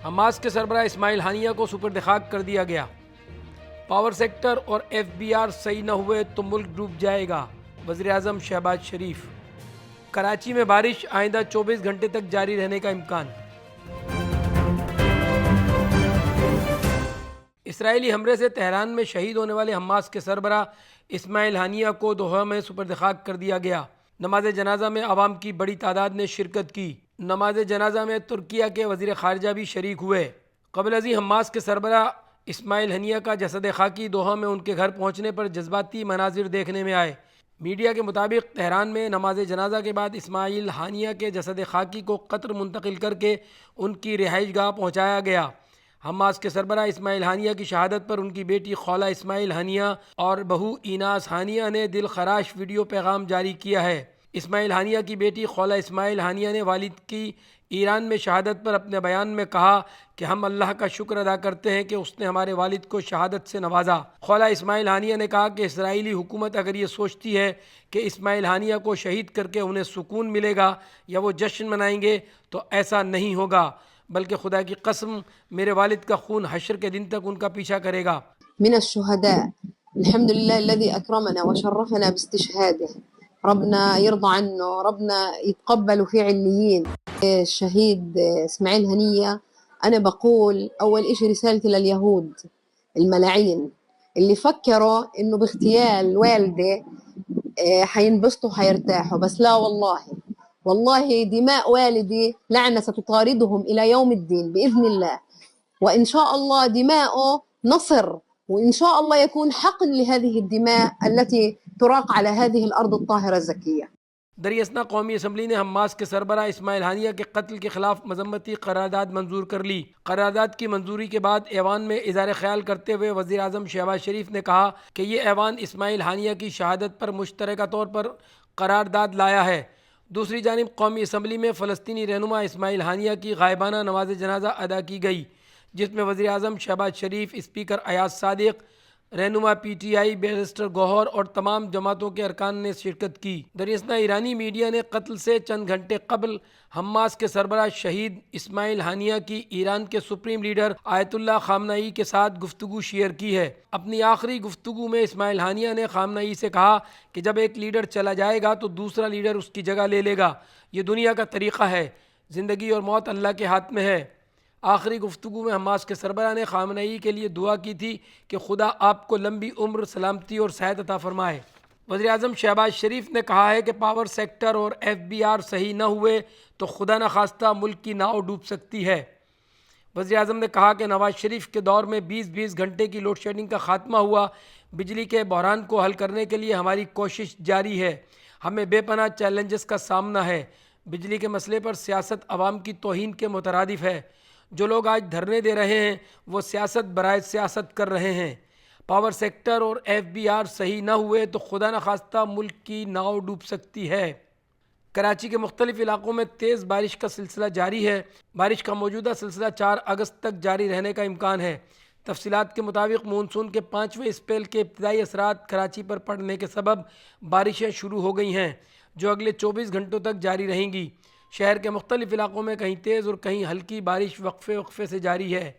Hamas کے سربراہ اسماعیل ہانیہ کو سپرد خاک کر دیا گیا۔ پاور سیکٹر اور FBR صحیح نہ ہوئے تو ملک ڈوب جائے گا، وزیر اعظم شہباز شریف۔ کراچی میں بارش آئندہ 24 گھنٹے تک جاری رہنے کا امکان۔ اسرائیلی حملے سے تہران میں شہید ہونے والے حماس کے سربراہ اسماعیل ہانیہ کو دوحہ میں سپرد خاک کر دیا گیا۔ نماز جنازہ میں عوام کی بڑی تعداد نے شرکت کی۔ نماز جنازہ میں ترکیہ کے وزیر خارجہ بھی شریک ہوئے۔ قبل ازیں حماس کے سربراہ اسماعیل ہانیہ کا جسد خاکی دوحہ میں ان کے گھر پہنچنے پر جذباتی مناظر دیکھنے میں آئے۔ میڈیا کے مطابق تہران میں نماز جنازہ کے بعد اسماعیل ہانیہ کے جسد خاکی کو قطر منتقل کر کے ان کی رہائش گاہ پہنچایا گیا۔ حماس کے سربراہ اسماعیل ہانیہ کی شہادت پر ان کی بیٹی خولہ اسماعیل ہانیہ اور بہو ایناس ہانیہ نے دل خراش ویڈیو پیغام جاری کیا ہے۔ اسماعیل ہانیہ کی بیٹی خولہ اسماعیل ہانیہ نے والد کی ایران میں شہادت پر اپنے بیان میں کہا کہ ہم اللہ کا شکر ادا کرتے ہیں کہ اس نے ہمارے والد کو شہادت سے نوازا۔ خولہ اسماعیل ہانیہ نے کہا کہ اسرائیلی حکومت اگر یہ سوچتی ہے کہ اسماعیل ہانیہ کو شہید کر کے انہیں سکون ملے گا یا وہ جشن منائیں گے تو ایسا نہیں ہوگا، بلکہ خدا کی قسم میرے والد کا خون حشر کے دن تک ان کا پیچھا کرے گا۔ من الشهداء الحمد لله الذي أكرمنا وشرفنا باستشهاده، ربنا يرضى عنه، ربنا يتقبله في عليين. الشهيد اسماعيل هنية، أنا بقول أول إشي رسالتي لليهود الملاعين اللي فكروا إنه باغتيال والدي حينبسطوا حيرتاحوا، بس لا والله دماء والدي لعنة ستطاردهم إلى يوم الدين بإذن الله، وإن شاء الله دماؤه نصر، وإن شاء الله يكون حقن لهذه الدماء التي تراق على هذه الأرض الطاهرة الزكية۔ دریاسنا قومی اسمبلی نے حماس کے سربراہ اسماعیل ہانیہ کے قتل کے خلاف مذمتی قرارداد منظور کر لی۔ قرارداد کی منظوری کے بعد ایوان میں اظہار خیال کرتے ہوئے وزیر اعظم شہباز شریف نے کہا کہ یہ ایوان اسماعیل ہانیہ کی شہادت پر مشترکہ طور پر قرارداد لایا ہے۔ دوسری جانب قومی اسمبلی میں فلسطینی رہنما اسماعیل ہانیہ کی غائبانہ نماز جنازہ ادا کی گئی، جس میں وزیر اعظم شہباز شریف، اسپیکر ایاز صادق، رہنما PTI بیرسٹر گوہر اور تمام جماعتوں کے ارکان نے شرکت کی۔ دریاسنا ایرانی میڈیا نے قتل سے چند گھنٹے قبل حماس کے سربراہ شہید اسماعیل ہانیہ کی ایران کے سپریم لیڈر آیت اللہ خامنئی کے ساتھ گفتگو شیئر کی ہے۔ اپنی آخری گفتگو میں اسماعیل ہانیہ نے خامنئی سے کہا کہ جب ایک لیڈر چلا جائے گا تو دوسرا لیڈر اس کی جگہ لے لے گا، یہ دنیا کا طریقہ ہے، زندگی اور موت اللہ کے ہاتھ میں ہے۔ آخری گفتگو میں حماس کے سربراہ نے خامنئی کے لیے دعا کی تھی کہ خدا آپ کو لمبی عمر، سلامتی اور صحت عطا فرمائے۔ وزیر اعظم شہباز شریف نے کہا ہے کہ پاور سیکٹر اور FBR صحیح نہ ہوئے تو خدا نخواستہ ملک کی ناؤ ڈوب سکتی ہے۔ وزیر اعظم نے کہا کہ نواز شریف کے دور میں 20 گھنٹے کی لوڈ شیڈنگ کا خاتمہ ہوا۔ بجلی کے بحران کو حل کرنے کے لیے ہماری کوشش جاری ہے، ہمیں بے پناہ چیلنجز کا سامنا ہے۔ بجلی کے مسئلے پر سیاست عوام کی توہین کے مترادف ہے۔ جو لوگ آج دھرنے دے رہے ہیں وہ سیاست برائے سیاست کر رہے ہیں۔ پاور سیکٹر اور FBR صحیح نہ ہوئے تو خدا نخواستہ ملک کی ناؤ ڈوب سکتی ہے۔ کراچی کے مختلف علاقوں میں تیز بارش کا سلسلہ جاری ہے۔ بارش کا موجودہ سلسلہ 4 اگست تک جاری رہنے کا امکان ہے۔ تفصیلات کے مطابق مونسون کے 5ویں اسپیل کے ابتدائی اثرات کراچی پر پڑنے کے سبب بارشیں شروع ہو گئی ہیں، جو اگلے 24 گھنٹوں تک جاری رہیں گی۔ شہر کے مختلف علاقوں میں کہیں تیز اور کہیں ہلکی بارش وقفے سے جاری ہے۔